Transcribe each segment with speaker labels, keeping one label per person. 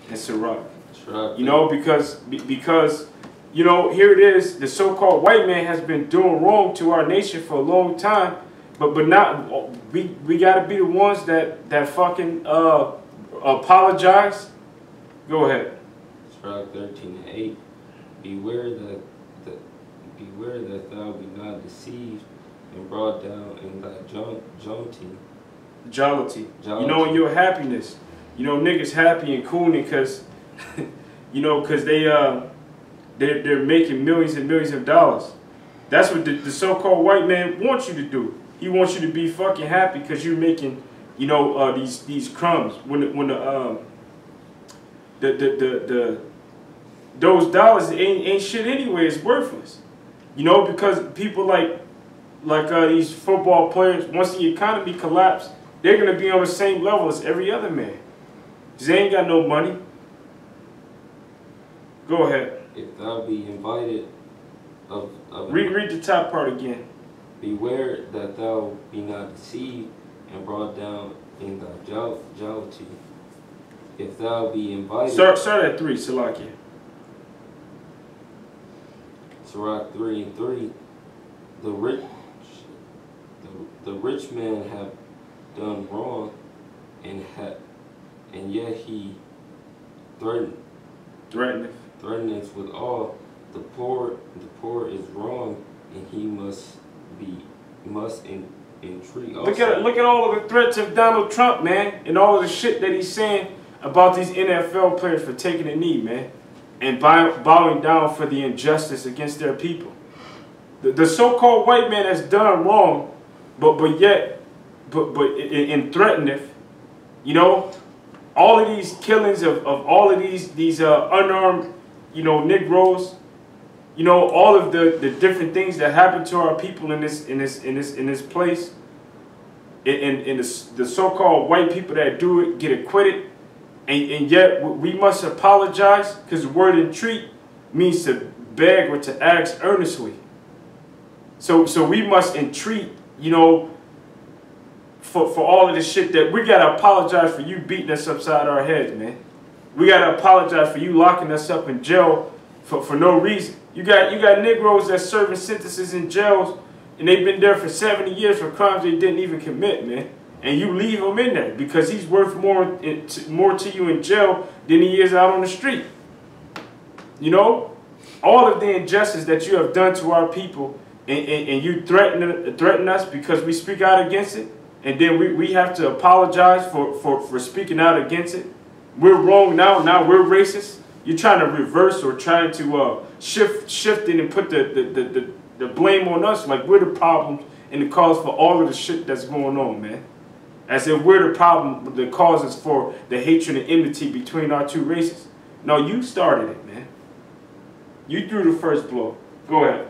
Speaker 1: and Sirach.
Speaker 2: Sirach.
Speaker 1: You know, because you know, here it is. The so-called white man has been doing wrong to our nation for a long time, but not we got to be the ones that fucking apologize. Go ahead.
Speaker 2: Sirach 13:8. Beware that thou be not deceived and brought down in thy
Speaker 1: jollity. You know, in your happiness. You know, niggas happy and cooning because, you know, because they're making millions and millions of dollars. That's what the so-called white man wants you to do. He wants you to be fucking happy because you're making, you know, these crumbs. When those dollars ain't shit anyway. It's worthless. You know, because people like these football players, once the economy collapses, they're gonna be on the same level as every other man. Cause they ain't got no money. Go ahead.
Speaker 2: If thou be invited of
Speaker 1: read the top part again.
Speaker 2: Beware that thou be not deceived and brought down in thy jollity. If thou be invited.
Speaker 1: Start at 3, Salakia.
Speaker 2: Sirach 3:3. The rich man have done wrong, and yet he threateneth with all. The poor is wrong, and he must entreat also.
Speaker 1: Look at all of the threats of Donald Trump, man, and all of the shit that he's saying about these NFL players for taking a knee, man, and bowing down for the injustice against their people. The so-called white man has done wrong, but threateneth, you know, all of these killings of all of these unarmed, you know, Negroes, you know, all of the different things that happen to our people in this place, and the so-called white people that do it get acquitted, and yet we must apologize because the word entreat means to beg or to ask earnestly. So we must entreat, you know, for all of this shit that we gotta apologize for you beating us upside our heads, man. We gotta apologize for you locking us up in jail for no reason. You got Negroes that serving sentences in jails, and they've been there for 70 years for crimes they didn't even commit, man. And you leave him in there because he's worth more to you in jail than he is out on the street. You know, all of the injustice that you have done to our people, and you threaten us because we speak out against it, and then we have to apologize for speaking out against it. We're wrong now. Now we're racist. You're trying to reverse or trying to shift it and put the blame on us like we're the problem and the cause for all of the shit that's going on, man. As if we're the problem, the causes for the hatred and enmity between our two races. No, you started it, man. You threw the first blow. Go ahead.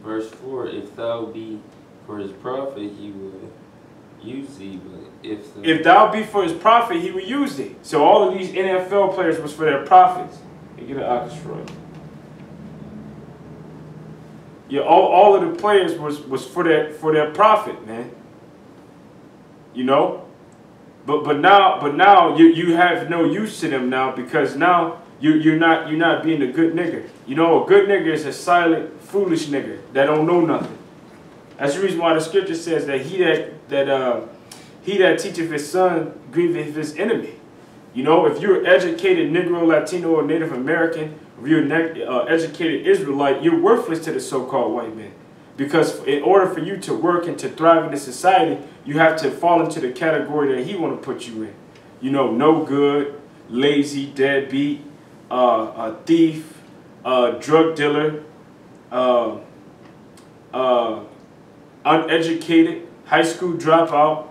Speaker 2: Verse 4, if thou be for his prophet, he will use thee, but if
Speaker 1: thou be for his prophet, he will use thee. So all of these NFL players was for their prophets. You get an orchestra. Yeah, all of the players was for their prophet, man. You know? But now you have no use to them now, because now you're not being a good nigger. You know, a good nigger is a silent, foolish nigger that don't know nothing. That's the reason why the scripture says that he that teacheth his son grieveth his enemy. You know, if you're an educated Negro, Latino, or Native American, if you're an educated Israelite, you're worthless to the so-called white man. Because in order for you to work and to thrive in this society, you have to fall into the category that he want to put you in. You know, no good, lazy, deadbeat, a thief, drug dealer, uneducated, high school dropout,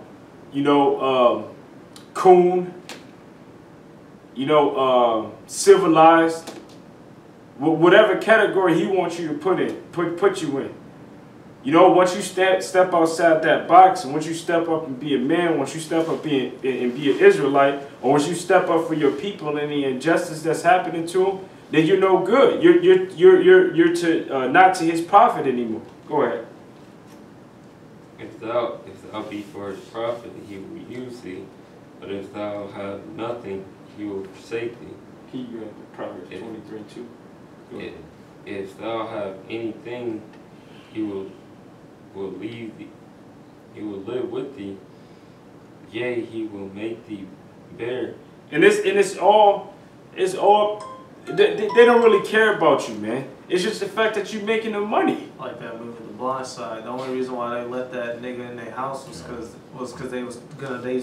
Speaker 1: you know, coon, you know, civilized, whatever category he wants you to put you in. You know, once you step outside that box, and once you step up and be a man, once you step up and be an Israelite, or once you step up for your people and the injustice that's happening to them, then you're no good. You're not to his prophet anymore. Go ahead.
Speaker 2: If thou be for his prophet, he will use thee, But if thou have nothing, he will forsake thee.
Speaker 1: He read the Proverbs 23:2.
Speaker 2: If thou have anything, he will leave thee. He will live with thee. Yea, he will make thee bear.
Speaker 1: And it's all they don't really care about you, man. It's just the fact that you're making the money.
Speaker 3: Like that movie, The Blind Side. The only reason why they let that nigga in their house was because they was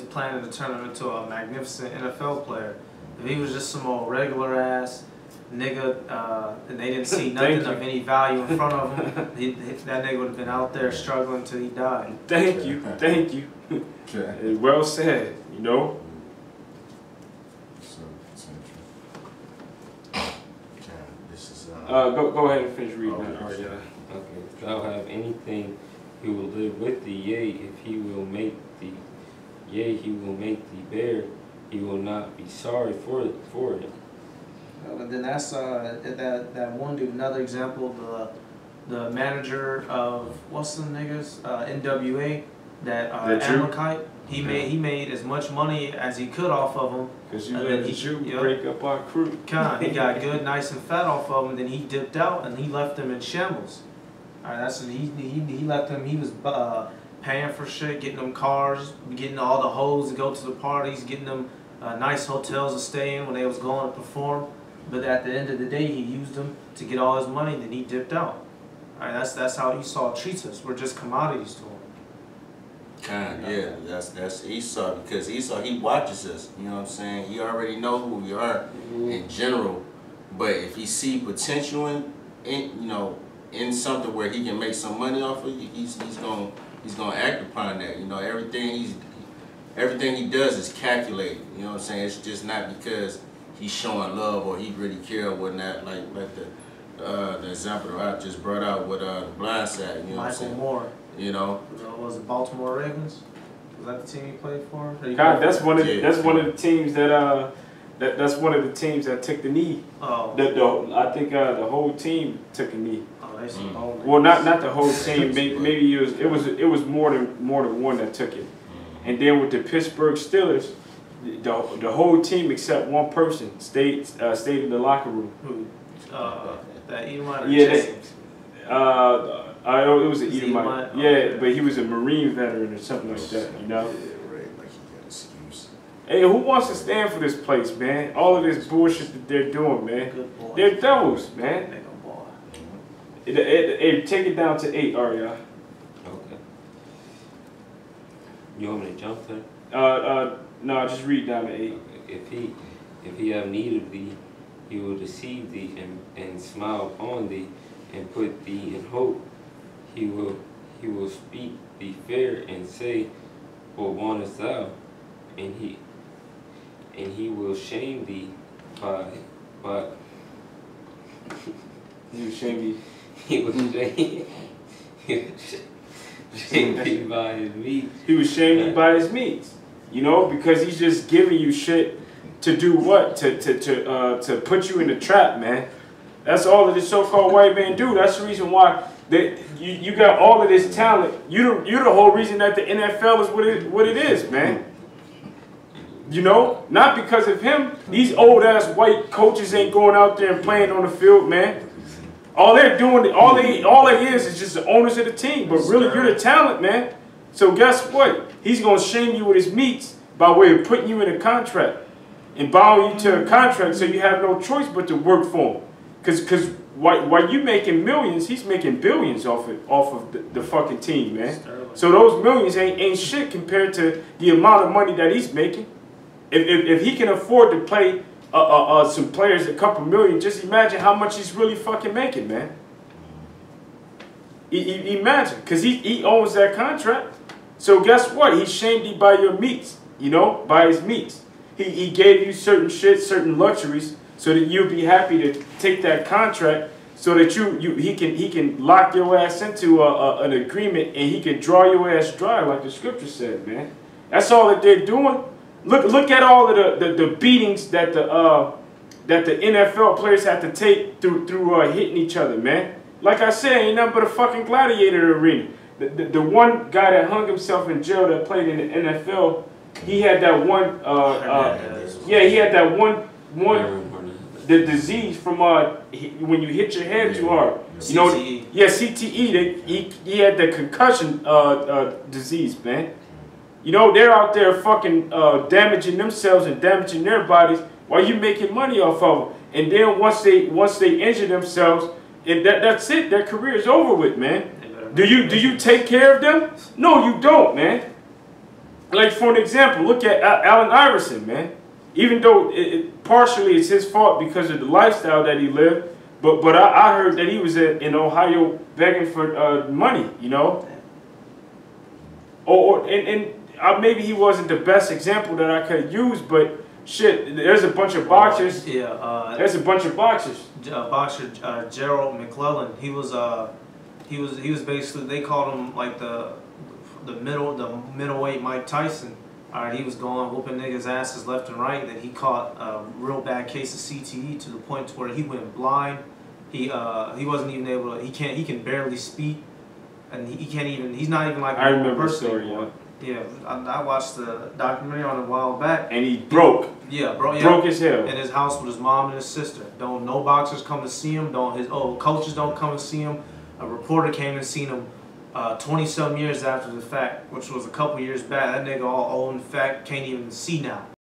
Speaker 3: planning to turn him into a magnificent NFL player. If he was just some old regular ass nigga, and they didn't see nothing of any value in front of him, that nigga would have been out there struggling till he died.
Speaker 1: Thank you. Okay. Well said. You know. Go ahead and finish reading that.
Speaker 2: Okay. If thou have anything, he will live with thee. Yea, if he will make thee, he will make thee bear. He will not be sorry for it.
Speaker 3: And then that's that one dude. Another example, the manager of what's the niggas NWA, that Amalekite. He made as much money as he could off of him.
Speaker 1: Because you let the Jew break up our crew.
Speaker 3: He got good, nice and fat off of him. Then he dipped out and he left them in shambles. All right, he left them. He was paying for shit, getting them cars, getting all the hoes to go to the parties, getting them nice hotels to stay in when they was going to perform. But at the end of the day, he used them to get all his money. Then he dipped out. All right, that's how Esau treats us. We're just commodities to him.
Speaker 4: Yeah, that's Esau, because Esau, he watches us, you know what I'm saying? He already know who we are in general, but if he see potential in something where he can make some money off of you, he's gonna act upon that. You know, everything he does is calculated. You know what I'm saying? It's just not because he's showing love or he really care or whatnot, like the example that I just brought out with the blind side. You know what I'm saying?
Speaker 3: Michael Moore.
Speaker 4: You know,
Speaker 3: was it Baltimore Ravens? Was that the team he played for?
Speaker 1: God, that's one of the teams that that's one of the teams that took the knee.
Speaker 3: Oh.
Speaker 1: I think the whole team took a knee.
Speaker 3: Oh, they some old
Speaker 1: well, not the whole team. Maybe it was more than one that took it. And then with the Pittsburgh Steelers, the whole team except one person stayed in the locker room.
Speaker 3: Who? That Edomite.
Speaker 1: Yeah. It was an Edomite. Yeah, but he was a Marine veteran or something like that, you know?
Speaker 4: Yeah, right, like he got excuse.
Speaker 1: Hey, who wants to stand for this place, man? All of this bullshit that they're doing, man.
Speaker 3: Good boy.
Speaker 1: They're devils, man.
Speaker 3: Nigga boy.
Speaker 1: Hey, take it down to 8, Arya.
Speaker 2: Okay. You want me to jump there?
Speaker 1: No, just read down to 8.
Speaker 2: Okay. If he have need of thee, he will deceive thee and smile upon thee and put thee in hope. He will speak thee fair and say, what wantest thou? And he will shame thee by
Speaker 1: He will shame me.
Speaker 2: He will shame thee by his meat.
Speaker 1: He was shaming by his meats. You know, because he's just giving you shit to do what? To put you in a trap, man. That's all that the so-called white man do. That's the reason why you got all of this talent. You're the whole reason that the NFL is what it is, man. You know, not because of him. These old ass white coaches ain't going out there and playing on the field, man. All they're doing, all they is just the owners of the team. But really, you're the talent, man. So guess what? He's gonna shame you with his meats by way of putting you in a contract and bowing you to a contract, so you have no choice but to work for him. Cause while you making millions, he's making billions off of the fucking team, man. So those millions ain't shit compared to the amount of money that he's making. If he can afford to play some players a couple million, just imagine how much he's really fucking making, man. Imagine, cause he owns that contract. So guess what? He shamed you by your meats, you know, by his meats. He gave you certain shit, certain luxuries, so that you'll be happy to take that contract, so that he can lock your ass into an agreement, and he can draw your ass dry, like the scripture said, man. That's all that they're doing. Look at all of the beatings that the NFL players have to take through hitting each other, man. Like I said, ain't nothing but a fucking gladiator arena. The one guy that hung himself in jail that played in the NFL he had that one. Yeah, he had that one. The disease from when you hit your head too hard. You know,
Speaker 3: CTE.
Speaker 1: Yeah, CTE. He had the concussion disease, man. You know, they're out there fucking damaging themselves and damaging their bodies while you making money off of them. And then once they injure themselves, and that's it. Their career is over with, man. Do you take care of them? No, you don't, man. Like for an example, look at Allen Iverson, man. Even though partially it's his fault because of the lifestyle that he lived, but I heard that he was in Ohio begging for money, you know. And maybe he wasn't the best example that I could use, but shit, there's a bunch of boxers. There's a bunch of boxers.
Speaker 3: Boxer Gerald McClellan. He was basically, they called him like the middleweight Mike Tyson. All right, he was going whooping niggas' asses left and right. Then he caught a real bad case of CTE to the point where he went blind. He wasn't even able to. He can barely speak, and he can't even. He's not even like a normal person anymore. Yeah, I watched the documentary on it a while back.
Speaker 1: And he broke.
Speaker 3: Yeah, bro. Yeah.
Speaker 1: Broke as hell.
Speaker 3: In his house with his mom and his sister. No boxers come to see him. His coaches don't come and see him. A reporter came and seen him 20-some years after the fact, which was a couple years back. That nigga all old and fat, can't even see now.